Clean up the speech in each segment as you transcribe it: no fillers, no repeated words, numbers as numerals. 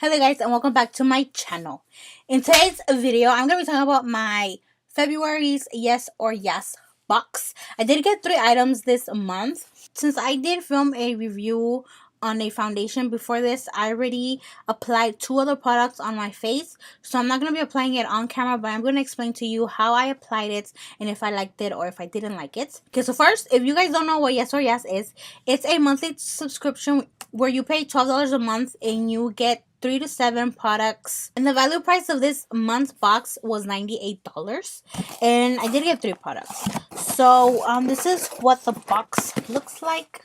Hello guys, and welcome back to my channel. In today's video, I'm going to be talking about my February's Yes or Yes box. I did get 3 items this month. Since I did film a review on a foundation before this, I already applied 2 other products on my face. So I'm not going to be applying it on camera, but I'm going to explain to you how I applied it and if I liked it or if I didn't like it. Okay, so first, if you guys don't know what Yes or Yes is, it's a monthly subscription where you pay $12 a month and you get 3 to 7 products, and the value price of this month's box was $98, and I did get 3 products. So this is what the box looks like.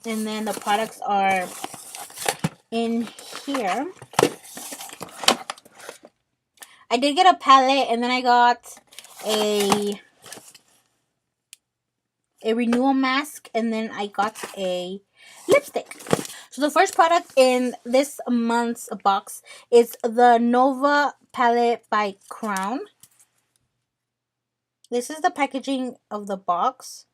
And then the products are in here. I did get a palette, and then I got a renewal mask, and then I got a lipstick. So the first product in this month's box is the Nova palette by Crown. This is the packaging of the box.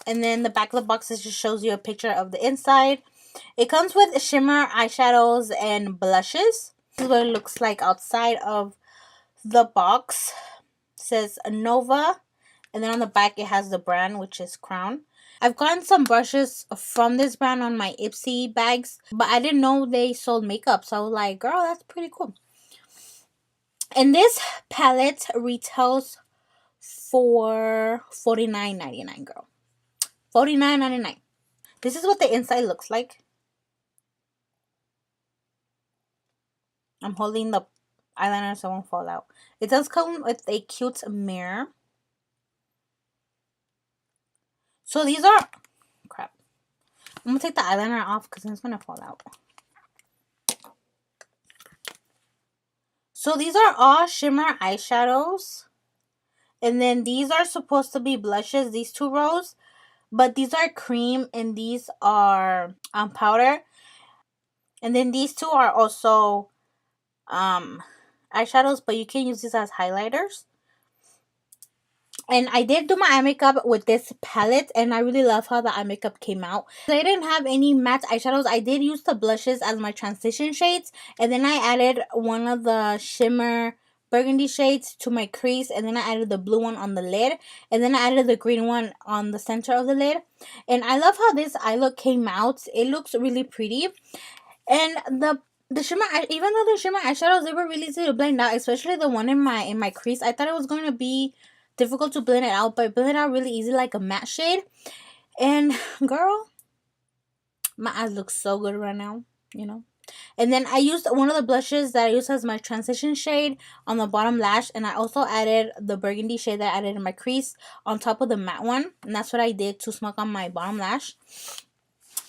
And then the back of the box just shows you a picture of the inside. It comes with shimmer, eyeshadows, and blushes. This is what it looks like outside of the box. It says Nova. And then on the back it has the brand, which is Crown. I've gotten some brushes from this brand on my Ipsy bags, but I didn't know they sold makeup. So I was like, girl, that's pretty cool. And this palette retails for $49.99, girl. $49.99. This is what the inside looks like. I'm holding the eyeliner so it won't fall out. It does come with a cute mirror. So these are... crap. I'm going to take the eyeliner off because it's going to fall out. So these are all shimmer eyeshadows. And then these are supposed to be blushes, these 2 rows. But these are cream and these are powder. And then these 2 are also eyeshadows, but you can use these as highlighters. And I did do my eye makeup with this palette, and I really love how the eye makeup came out. I didn't have any matte eyeshadows. I did use the blushes as my transition shades, and then I added one of the shimmer burgundy shades to my crease, and then I added the blue one on the lid, and then I added the green one on the center of the lid. And I love how this eye look came out. It looks really pretty. And the shimmer, even though the shimmer eyeshadows, they were really easy to blend out, especially the one in my crease. I thought it was going to be difficult to blend it out, but I blend it out really easy like a matte shade. And girl, my eyes look so good right now, you know. And then I used one of the blushes that I used as my transition shade on the bottom lash, and I also added the burgundy shade that I added in my crease on top of the matte one, and that's what I did to smoke on my bottom lash.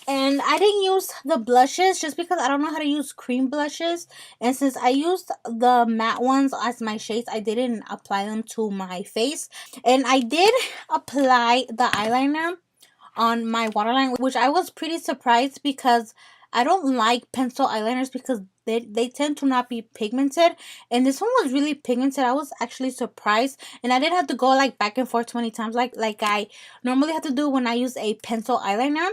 And I didn't use the blushes just because I don't know how to use cream blushes. And since I used the matte ones as my shades, I didn't apply them to my face. And I did apply the eyeliner on my waterline, which I was pretty surprised because I don't like pencil eyeliners because they tend to not be pigmented. And this one was really pigmented. I was actually surprised. And I didn't have to go like back and forth 20 times like I normally have to do when I use a pencil eyeliner.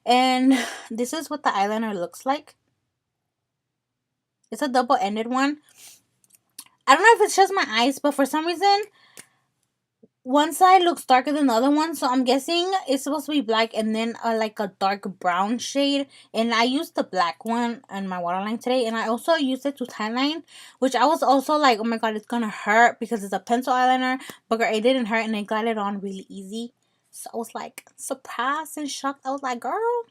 And this is what the eyeliner looks like. It's a double-ended one. I don't know if it's just my eyes, but for some reason, one side looks darker than the other one. So I'm guessing it's supposed to be black and then like a dark brown shade. And I used the black one on my waterline today. And I also used it to tan line, which I was also like, oh my god, it's going to hurt because it's a pencil eyeliner. But it didn't hurt and it glided on really easy. So I was like surprised and shocked. I was like, girl.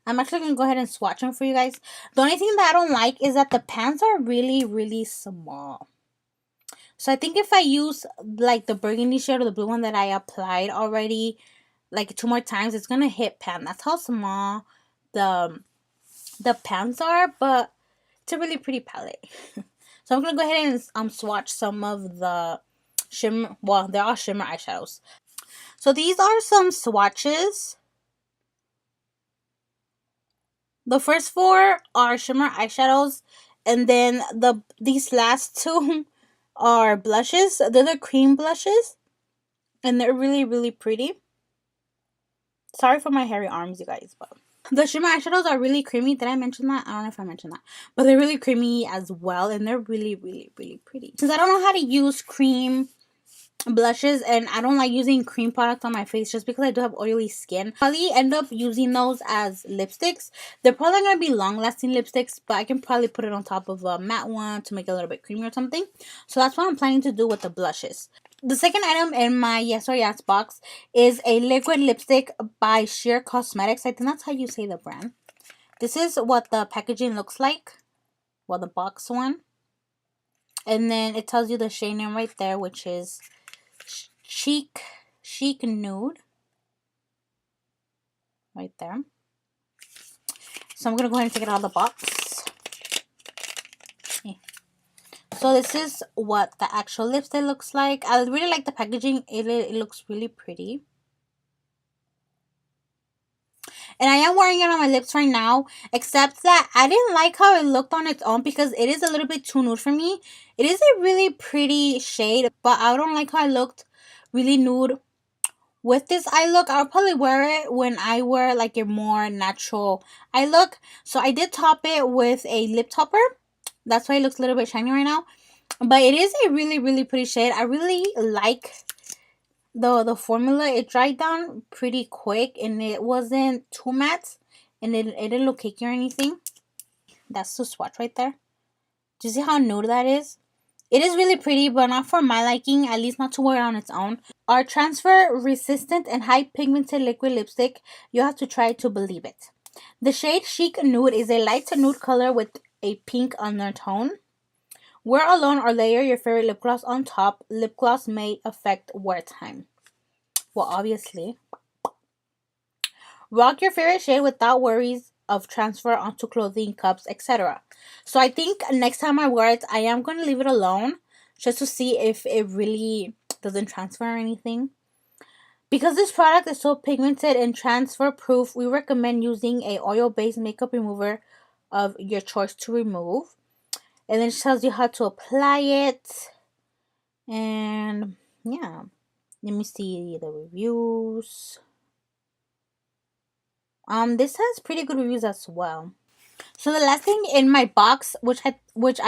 I'm actually going to go ahead and swatch them for you guys. The only thing that I don't like is that the pans are really, really small. So I think if I use like the burgundy shade or the blue one that I applied already like 2 more times, it's going to hit pan. That's how small the pans are. But it's a really pretty palette. So I'm going to go ahead and swatch some of the shimmer. Well, they're all shimmer eyeshadows. So these are some swatches. The first 4 are shimmer eyeshadows, and then these last 2 are blushes. They're the cream blushes. And they're really, really pretty. Sorry for my hairy arms, you guys, but the shimmer eyeshadows are really creamy. Did I mention that? I don't know if I mentioned that. But they're really creamy as well. And they're really, really, really pretty. Since I don't know how to use cream blushes and I don't like using cream products on my face just because I do have oily skin, I'll probably end up using those as lipsticks. They're probably going to be long-lasting lipsticks, but I can probably put it on top of a matte one to make it a little bit creamy or something. So that's what I'm planning to do with the blushes. The second item in my Yes or Yes box is a liquid lipstick by AZEREDO Cosmetics. I think that's how you say the brand. This is what the packaging looks like. Well, the box one. And then it tells you the shade name right there, which is Chic Nude. Right there. So I'm going to go ahead and take it out of the box. So this is what the actual lipstick looks like. I really like the packaging. It looks really pretty. And I am wearing it on my lips right now. Except that I didn't like how it looked on its own because it is a little bit too nude for me. It is a really pretty shade, but I don't like how it looked really nude. With this eye look, I'll probably wear it when I wear like a more natural eye look. So I did top it with a lip topper. That's why it looks a little bit shiny right now. But it is a really, really pretty shade. I really like the formula. It dried down pretty quick and it wasn't too matte. And it didn't look cakey or anything. That's the swatch right there. Do you see how nude that is? It is really pretty, but not for my liking, at least not to wear it on its own. Our transfer resistant and high pigmented liquid lipstick, you have to try to believe it. The shade Chic Nude is a light nude color with a pink undertone. Wear alone or layer your favorite lip gloss on top. Lip gloss may affect wear time. Well, obviously. Rock your favorite shade without worries of transfer onto clothing, cups, etc. So I think next time I wear it, I am going to leave it alone just to see if it really doesn't transfer or anything. Because this product is so pigmented and transfer proof, we recommend using a oil-based makeup remover of your choice to remove. And then it tells you how to apply it. And yeah, let me see the reviews. This has pretty good reviews as well. So the last thing in my box, which I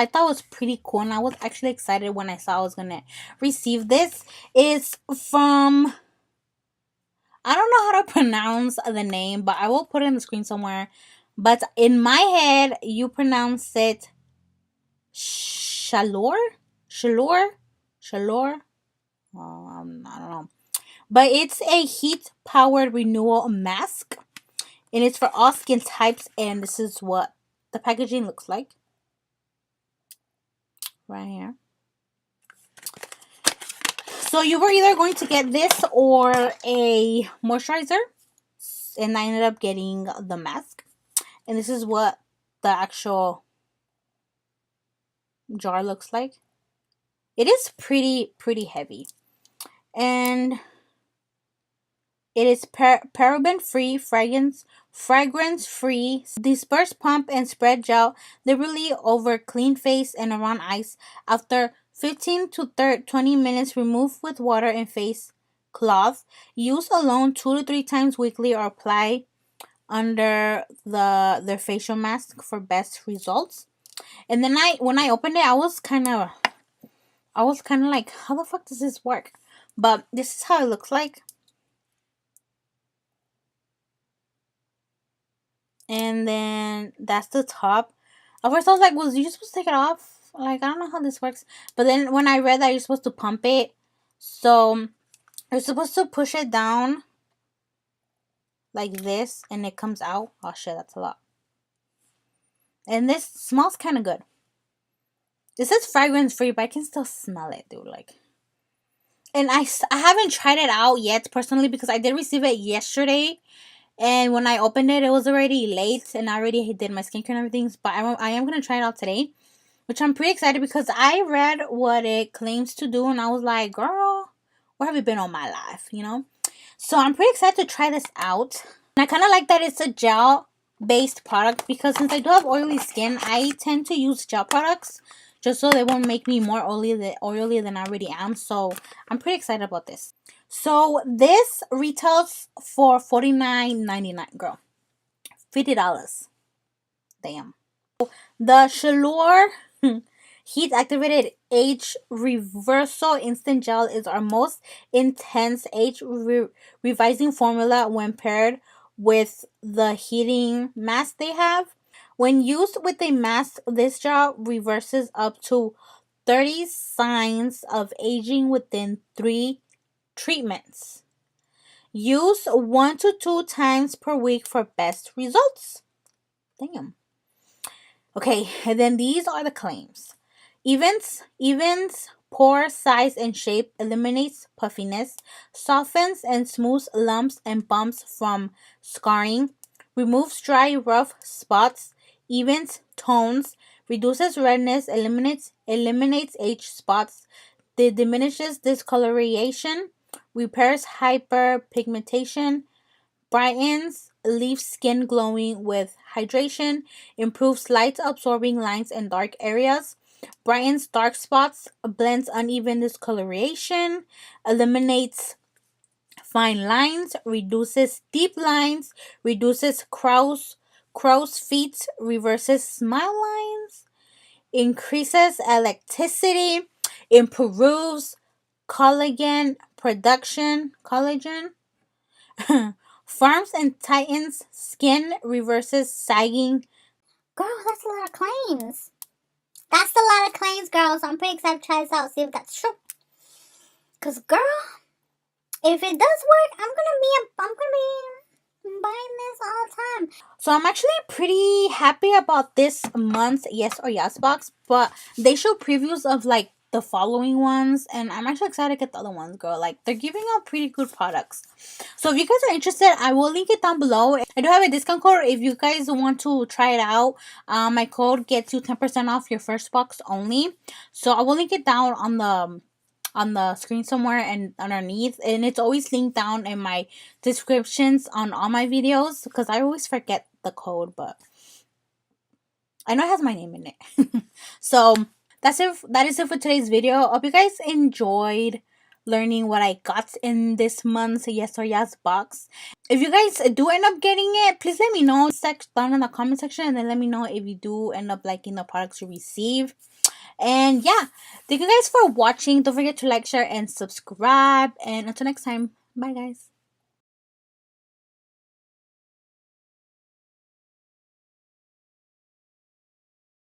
thought was pretty cool, and I was actually excited when I saw I was gonna receive this, is from, I don't know how to pronounce the name, but I will put it on the screen somewhere. But in my head, you pronounce it Chaleur. I don't know. But it's a heat powered renewal mask. And it's for all skin types. And this is what the packaging looks like. Right here. So you were either going to get this or a moisturizer. And I ended up getting the mask. And this is what the actual jar looks like. It is pretty heavy. And it is paraben free, fragrance free, disperse, pump and spread gel liberally over clean face and around eyes. After 15 to 20 minutes, remove with water and face cloth. Use alone 2 to 3 times weekly or apply under their facial mask for best results. And then when I opened it, I was kind of like, how the fuck does this work? But this is how it looks like. And then that's the top. At first I was like, was you supposed to take it off? Like, I don't know how this works. But then when I read that you're supposed to pump it. So you're supposed to push it down like this and it comes out. Oh shit, that's a lot. And this smells kind of good. This is fragrance free, but I can still smell it, dude. Like, and I haven't tried it out yet personally because I did receive it yesterday. And when I opened it, it was already late and I already did my skincare and everything. But I am going to try it out today, which I'm pretty excited because I read what it claims to do. And I was like, girl, where have you been all my life, you know? So I'm pretty excited to try this out. And I kind of like that it's a gel-based product because since I do have oily skin, I tend to use gel products just so they won't make me more oily than I already am. So I'm pretty excited about this. So this retails for $49.99, girl. $50. Damn. The Chaleur Heat Activated Age Reversal Instant Gel is our most intense age revising formula when paired with the heating mask they have. When used with a mask, this gel reverses up to 30 signs of aging within 3 treatments. Use 1 to 2 times per week for best results. Damn. Okay, and then these are the claims. Evens pore size and shape, eliminates puffiness, softens and smooths lumps and bumps from scarring, removes dry rough spots, evens tones, reduces redness, eliminates age spots, diminishes discoloration, repairs hyperpigmentation, brightens, leaves skin glowing with hydration, improves light absorbing lines and dark areas, brightens dark spots, blends uneven discoloration, eliminates fine lines, reduces deep lines, reduces crow's feet, reverses smile lines, increases elasticity, improves collagen production, firms and tightens skin, reverses sagging. Girl, that's a lot of claims. That's a lot of claims, girl. So I'm pretty excited to try this out, see if that's true. Cause girl, if it does work, I'm gonna be buying this all the time. So I'm actually pretty happy about this month's Yes or Yes box, but they show previews of like the following ones, and I'm actually excited to get the other ones, girl. Like, they're giving out pretty good products. So if you guys are interested, I will link it down below. I do have a discount code if you guys want to try it out. My code gets you 10% off your first box only. So I will link it down on the screen somewhere and underneath, and it's always linked down in my descriptions on all my videos because I always forget the code, but I know it has my name in it. So that is it for today's video. Hope you guys enjoyed learning what I got in this month's Yes or Yes box. If you guys do end up getting it, please let me know down in the comment section, and then let me know if you do end up liking the products you receive. And yeah, thank you guys for watching. Don't forget to like, share, and subscribe. And until next time, bye guys.